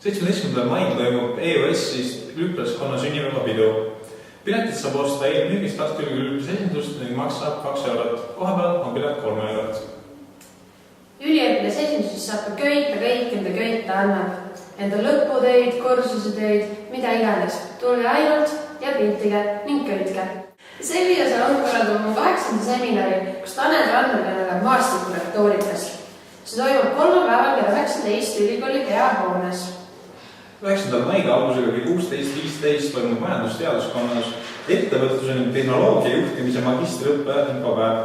17. mail toimub EOS-ist üliõpilaskonna sünnipäevapidu. Piletit saab osta eelmüügist Tartu Ülikooli üliõpilasesindust ning maksab 2 eurot. Kohapeal on pilet 3 eurot. Üliõpilasesindusest saab ka köita kõik, enda köita annab. Enda lõputöid, kursusetöid, mida iganes. Tulge ainult ja piltige ning köitke. See videos on korraldama 8. seminari, kus Tanel Randmel kõneleb maastikurektoorikas. See toimub kolmapäeval kella 19 ülikooli peahoones. 9. mail algusega kell 16.15 toimub majandusteaduskonnas ettevõtluse ning tehnoloogia juhtimise magistriõppe infopäev.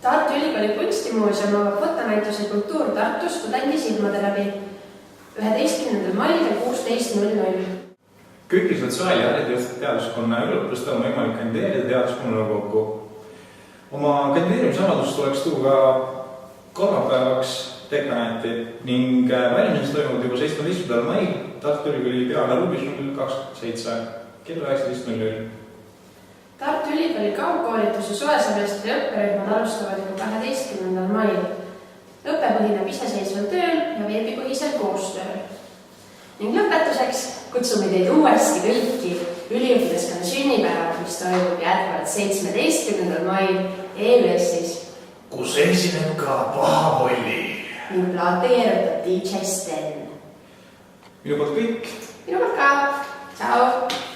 Tartu Ülikooli kunstimuuseum avab fotonäituse Kultuur Tartu studendi silmade läbi 11. mail kell 16.00. Kõigil sotsiaal- ja haridusteaduskonna üliõpilastel on võimalik kandideerida teaduskonna nõukokku. Oma kandideerimisavaldust tuleks tuua kolmapäevaks dekanaati ning valimised toimuvad juba 17. mail Tartu Ülikooli pealarubis 027 kell 19.00. Tartu Ülikooli kaugkoolituse suvesemestri õpperühmad alustavad juba 12. mail. Õpe põhineb iseseisval tööl ja veebipõhisel koostööl. Ning lõpetuseks kutsume teid uuesti kõiki üliõpilaskonna sünnipäeva, mis toimub jätkuvalt 17. mail EÜS-is, kus esineb ka Pahapolli ning plaate keerutab DJ Sten. Minu poolt kõik. Minu poolt ka. Ciao!